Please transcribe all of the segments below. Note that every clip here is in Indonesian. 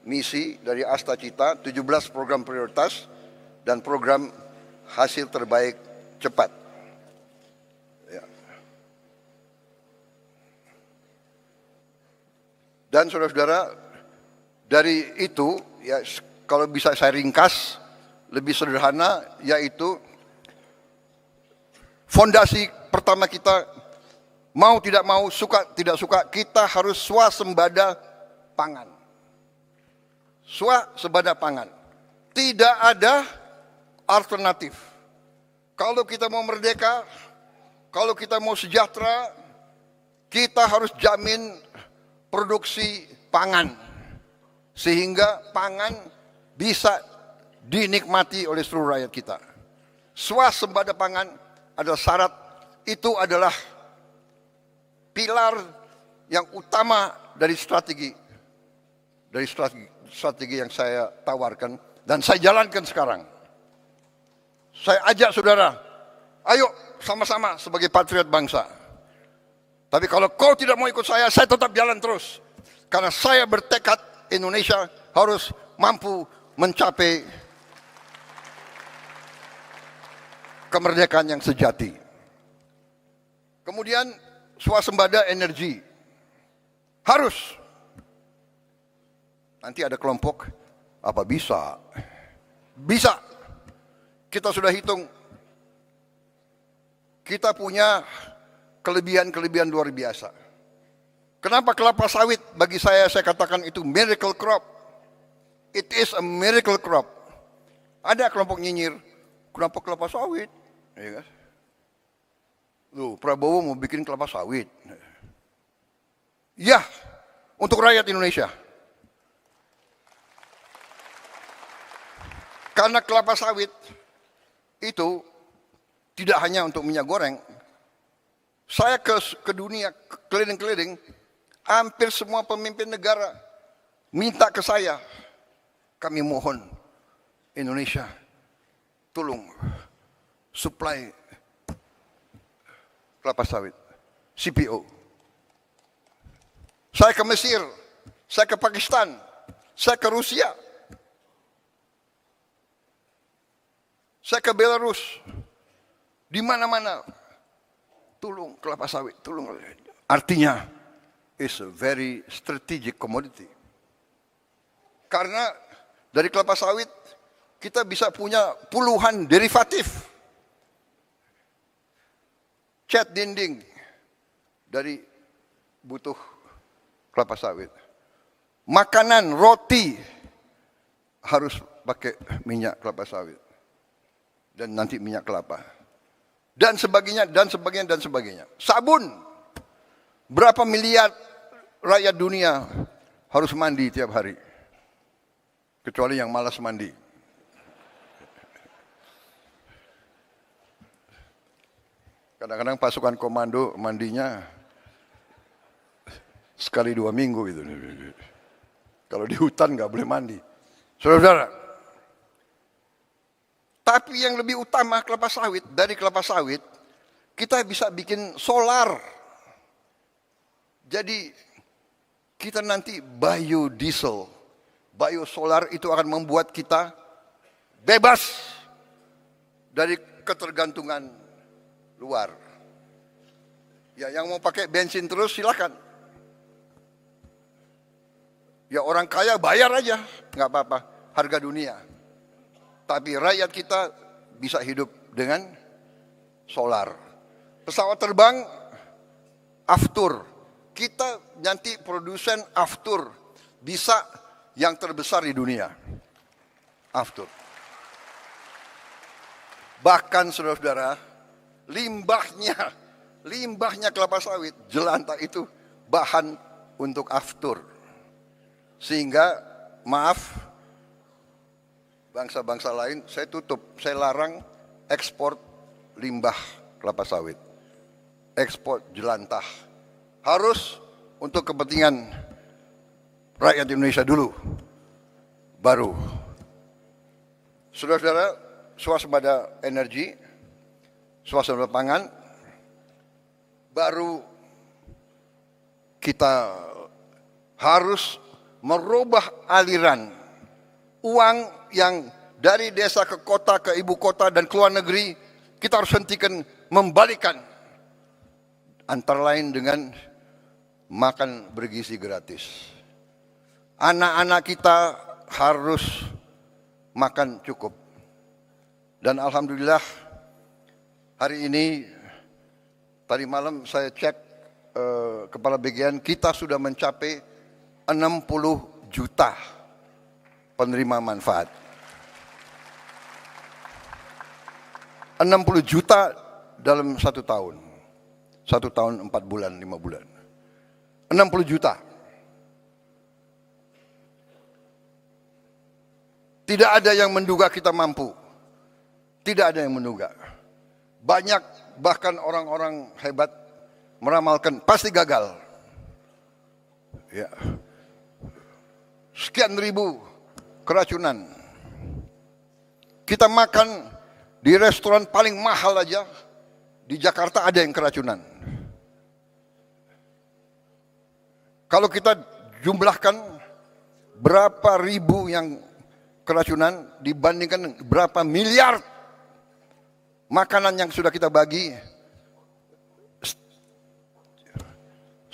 misi dari Asta Cita, 17 program prioritas, dan program hasil terbaik cepat. Ya. Dan saudara-saudara, dari itu, ya kalau bisa saya ringkas, lebih sederhana, yaitu fondasi pertama kita, mau tidak mau, suka tidak suka, kita harus swasembada pangan. Swasembada pangan. Tidak ada alternatif. Kalau kita mau merdeka, kalau kita mau sejahtera, kita harus jamin produksi pangan. Sehingga pangan bisa dinikmati oleh seluruh rakyat kita. Swasembada pangan adalah syarat, itu adalah pilar yang utama dari strategi yang saya tawarkan dan saya jalankan sekarang. Saya ajak saudara, ayo sama-sama sebagai patriot bangsa. Tapi kalau kau tidak mau ikut saya tetap jalan terus. Karena saya bertekad Indonesia harus mampu mencapai kemerdekaan yang sejati. Kemudian swasembada energi. Harus. Nanti ada kelompok, apa bisa? Bisa. Kita sudah hitung. Kita punya kelebihan-kelebihan luar biasa. Kenapa kelapa sawit bagi saya katakan itu miracle crop. It is a miracle crop. Ada kelompok nyinyir, kenapa kelapa sawit? Ya kan? Loh, Prabowo mau bikin kelapa sawit. Ya, untuk rakyat Indonesia. Karena kelapa sawit itu tidak hanya untuk minyak goreng. Saya ke dunia, keliling-keliling, hampir semua pemimpin negara minta ke saya, kami mohon Indonesia, tolong supply kelapa sawit, CPO. Saya ke Mesir, saya ke Pakistan, saya ke Rusia, saya ke Belarus, di mana-mana, tolong kelapa sawit, tolong. Artinya, it's a very strategic commodity. Karena dari kelapa sawit kita bisa punya puluhan derivatif. Cat dinding dari butuh kelapa sawit. Makanan, roti harus pakai minyak kelapa sawit. Dan nanti minyak kelapa. Dan sebagainya, dan sebagainya, dan sebagainya. Sabun. Berapa miliar rakyat dunia harus mandi tiap hari. Kecuali yang malas mandi. Kadang-kadang pasukan komando mandinya sekali 2 minggu itu. Kalau di hutan nggak boleh mandi. Saudara-saudara, tapi yang lebih utama kelapa sawit, dari kelapa sawit kita bisa bikin solar. Jadi kita nanti biodiesel, biosolar itu akan membuat kita bebas dari ketergantungan luar. Ya, yang mau pakai bensin terus silakan. Ya orang kaya bayar aja, nggak apa-apa, harga dunia. Tapi rakyat kita bisa hidup dengan solar. Pesawat terbang, Aftur. Kita nanti produsen Aftur. Bisa yang terbesar di dunia. Aftur. Bahkan saudara-saudara, limbahnya kelapa sawit, jelantah itu bahan untuk Aftur. Sehingga, maaf, bangsa-bangsa lain, saya tutup, saya larang ekspor limbah kelapa sawit, ekspor jelantah. Harus untuk kepentingan rakyat Indonesia dulu, baru. Saudara-saudara, swasembada energi, swasembada pangan, baru kita harus merubah aliran uang yang dari desa ke kota, ke ibu kota dan ke luar negeri. Kita harus hentikan, membalikan. Antara lain dengan makan bergizi gratis. Anak-anak kita harus makan cukup. Dan alhamdulillah hari ini, tadi malam saya cek Kepala Bagian, kita sudah mencapai 60 juta penerima manfaat. 60 juta dalam 1 tahun. 1 tahun 4 bulan, 5 bulan. 60 juta. Tidak ada yang menduga kita mampu. Tidak ada yang menduga. Banyak bahkan orang-orang hebat meramalkan pasti gagal. Ya. Sekian ribu keracunan. Kita makan di restoran paling mahal aja di Jakarta ada yang keracunan. Kalau kita jumlahkan berapa ribu yang keracunan dibandingkan berapa miliar makanan yang sudah kita bagi,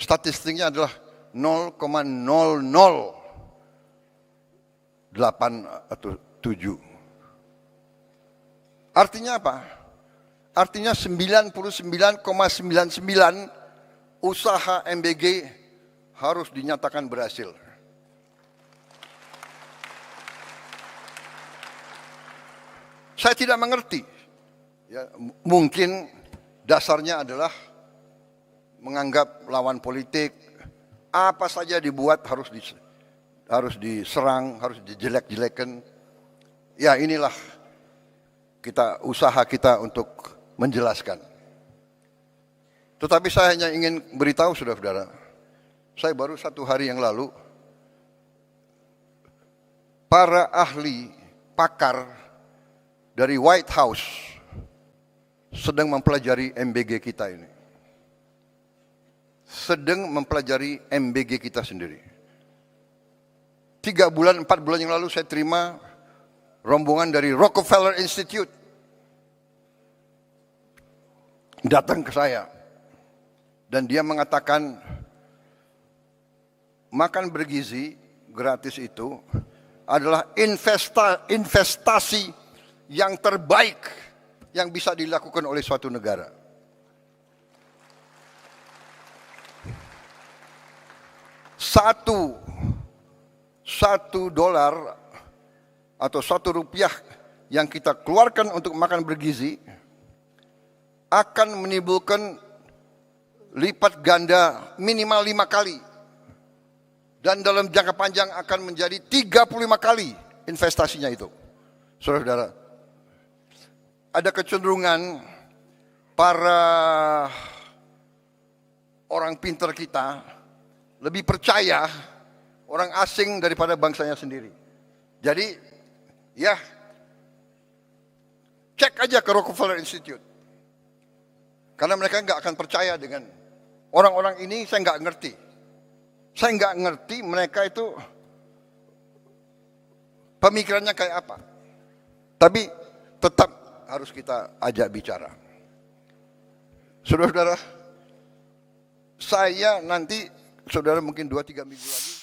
statistiknya adalah 0,008 atau 7. Artinya apa? Artinya 99,99 usaha MBG harus dinyatakan berhasil. Saya tidak mengerti. Ya, mungkin dasarnya adalah menganggap lawan politik apa saja dibuat harus diserang, harus dijelek-jelekan. Ya inilah usaha kita untuk menjelaskan. Tetapi saya hanya ingin beritahu saudara-saudara, saya baru 1 hari yang lalu, para ahli pakar dari White House sedang mempelajari MBG kita ini. Sedang mempelajari MBG kita sendiri. 3 bulan, 4 bulan yang lalu saya terima rombongan dari Rockefeller Institute datang ke saya dan dia mengatakan makan bergizi gratis itu adalah investasi yang terbaik yang bisa dilakukan oleh suatu negara. Satu dolar atau 1 rupiah yang kita keluarkan untuk makan bergizi akan menimbulkan lipat ganda minimal 5 kali. Dan dalam jangka panjang akan menjadi 35 kali investasinya itu. Saudara-saudara, ada kecenderungan para orang pintar kita lebih percaya orang asing daripada bangsanya sendiri. Jadi, ya, cek aja ke Rockefeller Institute. Karena mereka nggak akan percaya dengan orang-orang ini. Saya nggak ngerti. Saya nggak ngerti mereka itu pemikirannya kayak apa. Tapi tetap harus kita ajak bicara. Saudara-saudara, saya nanti, saudara mungkin 2-3 minggu lagi